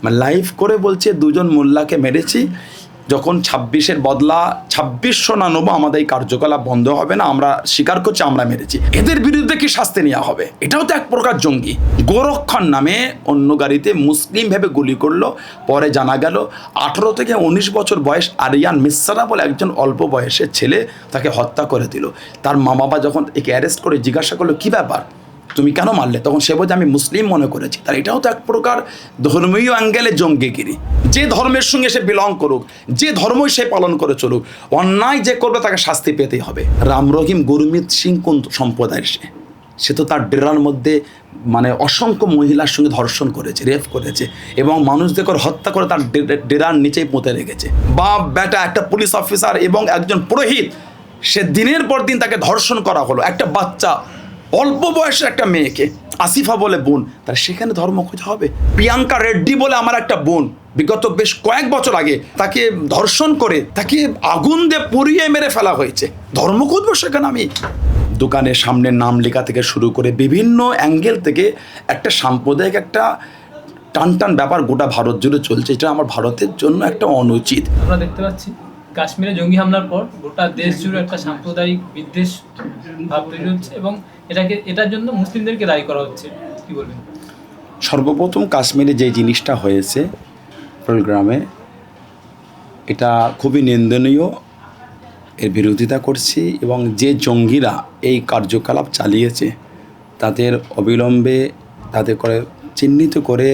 মানে লাইভ করে বলছে দুজন মোল্লাকে মেরেছি, যখন ২৬-এর বদলা ২৬০০ না নেবো আমাদের এই কার্যকলাপ বন্ধ হবে না, আমরা স্বীকার করছি আমরা মেরেছি। এদের বিরুদ্ধে কি শাস্তি নেওয়া হবে? এটাও তো এক প্রকার জঙ্গি। গোরক্ষণ নামে অন্য গাড়িতে মুসলিম ভেবে গুলি করলো, পরে জানা গেল ১৮ থেকে ১৯ বছর বয়স আরিয়ান মিশ্রা বলে একজন অল্প বয়সের ছেলে, তাকে হত্যা করে দিল। তার মা বাবা যখন একে অ্যারেস্ট করে জিজ্ঞাসা করলো কী ব্যাপার, তুমি কেন মারলে, তখন সে বলছে আমি মুসলিম মনে করেছি। তার এটাও তো এক প্রকার ধর্মীয় অ্যাঙ্গেলে জঙ্গিগিরি। যে ধর্মের সঙ্গে সে বিলং করুক, যে ধর্মই সে পালন করে চলুক, অন্যায় যে করবে তাকে শাস্তি পেতেই হবে। রাম রহিম গুরমিত সিং কোন সম্প্রদায়ের? সে তো তার ডেরার মধ্যে মানে অসংখ্য মহিলার সঙ্গে ধর্ষণ করেছে, রেপ করেছে এবং মানুষদের হত্যা করে তার ডেরার নিচেই পুঁতে রেখেছে। বাপ বেটা একটা পুলিশ অফিসার এবং একজন পুরোহিত, সে দিনের পর দিন তাকে ধর্ষণ করা হলো। একটা বাচ্চা অল্প বয়সের একটা মেয়েকে, আসিফা বলে বোন, তার সেখানে ধর্ম খোঁজা হবে? প্রিয়াঙ্কা রেড্ডি বলে আমার একটা বোন, বিগত বেশ কয়েক বছর আগে তাকে ধর্ষণ করে তাকে আগুন দিয়ে পুড়িয়ে মেরে ফেলা হয়েছে। ধর্ম খুঁজবো সেখানে আমি? দোকানের সামনে নাম লেখা থেকে শুরু করে বিভিন্ন অ্যাঙ্গেল থেকে একটা সাম্প্রদায়িক একটা টান ব্যাপার গোটা ভারত জুড়ে চলছে। এটা আমার ভারতের জন্য একটা অনুচিত। আমরা দেখতে পাচ্ছি কাশ্মীরে জঙ্গি হামলার পর গোটা দেশ জুড়ে একটা সাম্প্রদায়িক বিদ্বেষ ভাব তৈরি হচ্ছে এবং এটার জন্য মুসলিমদেরকে দায়ী করা হচ্ছে, কি বলবেন? সর্বপ্রথম কাশ্মীরে যে জিনিসটা হয়েছে প্রোগ্রামে, এটা খুবই নিন্দনীয়, এর বিরোধিতা করছি এবং যে জঙ্গিরা এই কার্যকলাপ চালিয়েছে তাদের অবিলম্বে তাদের করে চিহ্নিত করে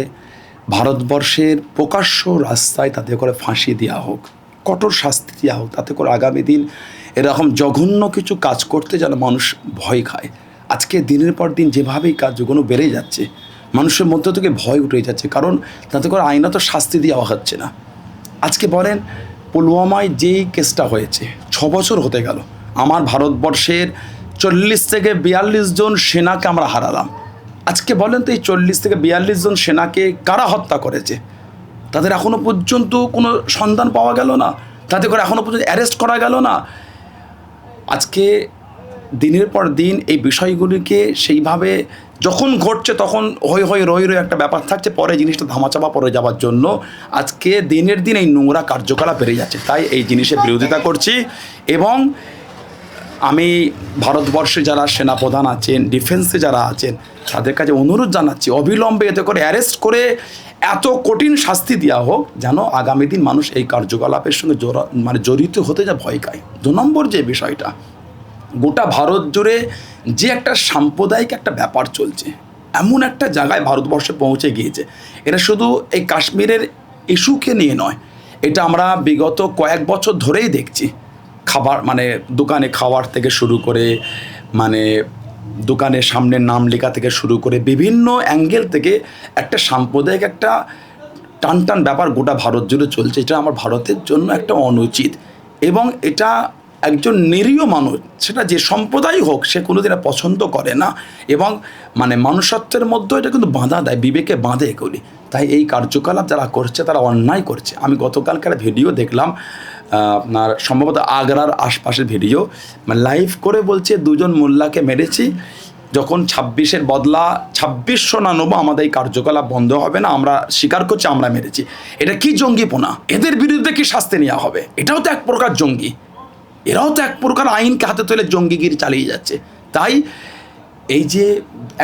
ভারতবর্ষের প্রকাশ্য রাস্তায় তাদের করে ফাঁসি দেওয়া হোক, কঠোর শাস্তি দেওয়া হোক, তাতে করে আগামী দিন এরকম জঘন্য কিছু কাজ করতে যেন মানুষ ভয় খায়। আজকে দিনের পর দিন যেভাবেই কাজগুলো বেড়ে যাচ্ছে, মানুষের মধ্য থেকে ভয় উঠে যাচ্ছে, কারণ তাতে করে আইনত শাস্তি দেওয়া হচ্ছে না। আজকে বলেন পুলওয়ামায় যেই কেসটা হয়েছে, ৬ বছর হতে গেল, আমার ভারতবর্ষের ৪০ থেকে ৪২ জন সেনাকে আমরা হারালাম। আজকে বলেন তো এই ৪০ থেকে ৪২ জন সেনাকে কারা হত্যা করেছে? তাদের এখনও পর্যন্ত কোনো সন্ধান পাওয়া গেল না, তাদের করে এখনও পর্যন্ত অ্যারেস্ট করা গেল না। আজকে দিনের পর দিন এই বিষয়গুলিকে সেইভাবে যখন ঘটছে তখন হই রই একটা ব্যাপার থাকছে, পরে জিনিসটা ধামাচাপা পড়ে যাওয়ার জন্য আজকে দিনের দিন এই নোংরা কার্যকলাপ বেড়ে যাচ্ছে। তাই এই জিনিসের বিরোধিতা করছি এবং আমি ভারতবর্ষে যারা সেনাপ্রধান আছেন, ডিফেন্সে যারা আছেন, তাদের কাছে অনুরোধ জানাচ্ছি অবিলম্বে এতে করে অ্যারেস্ট করে এত কঠিন শাস্তি দেওয়া হোক যেন আগামী দিন মানুষ এই কার্যকলাপের সঙ্গে জড়িত হতে যা ভয় খায়। ২ নম্বর যে বিষয়টা, গোটা ভারত জুড়ে যে একটা সাম্প্রদায়িক একটা ব্যাপার চলছে, এমন একটা জায়গায় ভারতবর্ষে পৌঁছে গিয়েছে। এটা শুধু এই কাশ্মীরের ইস্যুকে নিয়ে নয়, এটা আমরা বিগত কয়েক বছর ধরেই দেখছি। খাবার মানে দোকানে খাওয়ার থেকে শুরু করে মানে দোকানের সামনে নাম লেখা থেকে শুরু করে বিভিন্ন অ্যাঙ্গেল থেকে একটা সাম্প্রদায়িক একটা টান ব্যাপার গোটা ভারত জুড়ে চলছে। এটা আমার ভারতের জন্য একটা অনুচিত এবং এটা একজন নিরীহ মানুষ, সেটা যে সম্প্রদায় হোক, সে কোনোদিন পছন্দ করে না এবং মানে মনুষ্যত্বের মধ্যে এটা কিন্তু বাঁধা দেয়, বিবেকে বাঁধে এগুলি। তাই এই কার্যকলাপ যারা করছে তারা অন্যায় করছে। আমি গতকালকার ভিডিও দেখলাম, আপনার সম্ভবত আগ্রার আশপাশের ভিডিও, মানে লাইভ করে বলছে দুজন মোল্লাকে মেরেছি, যখন ২৬-এর বদলা ২৬০০ না নেবো আমাদের এই কার্যকলাপ বন্ধ হবে না, আমরা স্বীকার করছি আমরা মেরেছি। এটা কি জঙ্গিপনা? এদের বিরুদ্ধে কি শাস্তি নেওয়া হবে? এটাও তো এক প্রকার জঙ্গি। এরাও তো এক প্রকার আইনকে হাতে তুলে জঙ্গিগিরি চালিয়ে যাচ্ছে। তাই এই যে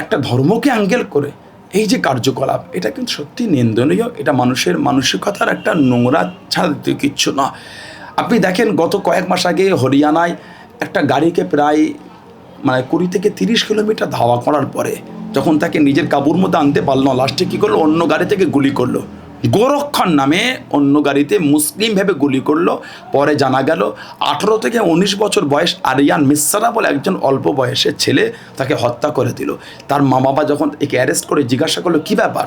একটা ধর্মকে অ্যাঙ্গেল করে এই যে কার্যকলাপ, এটা কিন্তু সত্যি নিন্দনীয়। এটা মানুষের মানসিকতার একটা নোংরা ছাড়া দিতে কিচ্ছু না। আপনি দেখেন গত কয়েক মাস আগে হরিয়ানায় একটা গাড়িকে প্রায় মানে ২০ থেকে ৩০ কিলোমিটার ধাওয়া করার পরে যখন তাকে নিজের কাবুর মধ্যে আনতে পারল না, লাস্টে কী করলো, অন্য গাড়ি থেকে গুলি করলো। গোরক্ষণ নামে অন্য গাড়িতে মুসলিম ভেবে গুলি করলো, পরে জানা গেল ১৮ থেকে ১৯ বছর বয়স আরিয়ান মিশ্রা বলে একজন অল্প বয়সের ছেলে, তাকে হত্যা করে দিল। তার মা বাবা যখন একে অ্যারেস্ট করে জিজ্ঞাসা করলো কী ব্যাপার,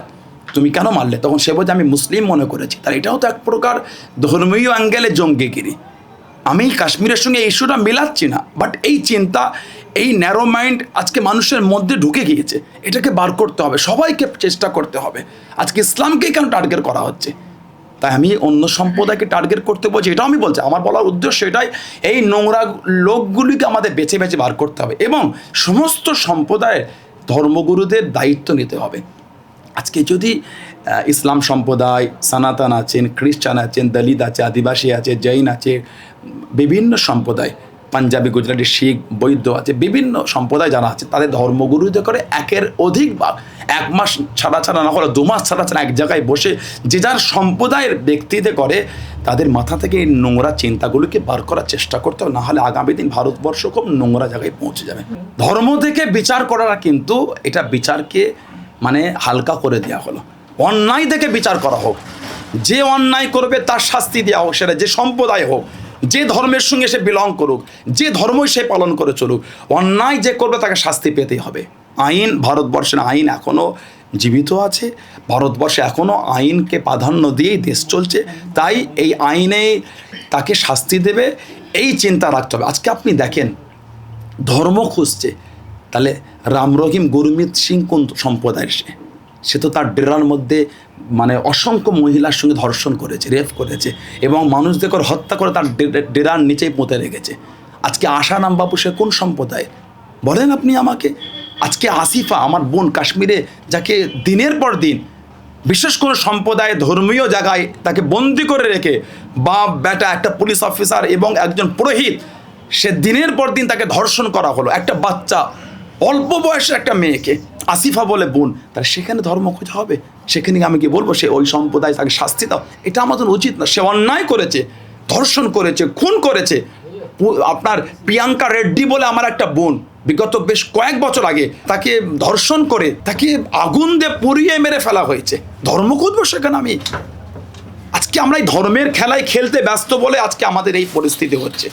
তুমি কেন মারলে, তখন সে বলছে আমি মুসলিম মনে করেছি। তার এটাও তো এক প্রকার ধর্মীয় অ্যাঙ্গেলে জঙ্গিগিরি। আমি কাশ্মীরের সঙ্গে এই ইস্যুটা মেলাচ্ছি না, বাট এই চিন্তা, এই ন্যারো মাইন্ড আজকে মানুষের মধ্যে ঢুকে গিয়েছে। এটাকে বার করতে হবে, সবাইকে চেষ্টা করতে হবে। আজকে ইসলামকেই কেন টার্গেট করা হচ্ছে? তাই আমি অন্য সম্প্রদায়কে টার্গেট করতে বলছি, এটাও আমি বলছি, আমার বলার উদ্দেশ্য এটাই, এই নোংরা লোকগুলিকে আমাদের বেছে বার করতে হবে এবং সমস্ত সম্প্রদায়ের ধর্মগুরুদের দায়িত্ব নিতে হবে। আজকে যদি ইসলাম সম্প্রদায়, সনাতন আছেন, খ্রিস্টান আছেন, দলিত আছে, আদিবাসী আছে, জৈন আছে, বিভিন্ন সম্প্রদায়, পাঞ্জাবি, গুজরাটি, শিখ, বৌদ্ধ আছে, বিভিন্ন সম্প্রদায় যারা আছে তাদের ধর্মগুরুদের করে একের অধিক ভাগ 1 মাস ছাড়া না হলে 2 মাস ছাড়া এক জায়গায় বসে যে যার সম্প্রদায়ের ব্যক্তিতে করে তাদের মাথা থেকে এই নোংরা চিন্তাগুলোকে বার করার চেষ্টা করতে হবে, না হলে আগামী দিন ভারতবর্ষ খুব নোংরা জায়গায় পৌঁছে যাবে। ধর্ম থেকে বিচার করাটা কিন্তু এটা বিচারকে মানে হালকা করে দেওয়া হলো। অন্যায় থেকে বিচার করা হোক, যে অন্যায় করবে তার শাস্তি দেওয়া হোক, সেটা যে সম্প্রদায় হোক, যে ধর্মের সঙ্গে সে বিলং করুক, যে ধর্মই সে পালন করে চলুক, অন্যায় যে করবে তাকে শাস্তি পেতেই হবে। আইন, ভারতবর্ষের আইন এখনও জীবিত আছে, ভারতবর্ষে এখনও আইনকে প্রাধান্য দিয়েই দেশ চলছে, তাই এই আইনে তাকে শাস্তি দেবে এই চিন্তা রাখতে হবে। আজকে আপনি দেখেন ধর্ম খুঁজছে, তাহলে রাম রহিম গুরমিত সিং কোন সম্প্রদায়ের? সে তো তার ডেরার মধ্যে মানে অসংখ্য মহিলার সঙ্গে ধর্ষণ করেছে, রেপ করেছে এবং মানুষদের করে হত্যা করে তার ডেরার নিচেই পুঁতে রেখেছে। আজকে আশারাম বাবু সে কোন সম্প্রদায়ের বলেন আপনি আমাকে? আজকে আসিফা আমার বোন কাশ্মীরে, যাকে দিনের পর দিন বিশেষ করে সম্প্রদায় ধর্মীয় জায়গায় তাকে বন্দি করে রেখে বাপ বেটা একটা পুলিশ অফিসার এবং একজন পুরোহিত, সে দিনের পর দিন তাকে ধর্ষণ করা হলো, একটা বাচ্চা অল্প বয়সের একটা মেয়েকে, আসিফা বলে বোন, তাহলে সেখানে ধর্ম খোঁজা হবে? সেখানে আমি কি বলবো সে ওই সম্প্রদায়, তাকে শাস্তি দাও? এটা আমাদের উচিত না। সে অন্যায় করেছে, ধর্ষণ করেছে, খুন করেছে। আপনার প্রিয়াঙ্কা রেড্ডি বলে আমার একটা বোন বিগত বেশ কয়েক বছর আগে তাকে ধর্ষণ করে তাকে আগুন দিয়ে পুড়িয়ে মেরে ফেলা হয়েছে। ধর্ম খুঁজবো সেখানে আমি? আজকে আমরা এই ধর্মের খেলায় খেলতে ব্যস্ত বলে আজকে আমাদের এই পরিস্থিতি হচ্ছে।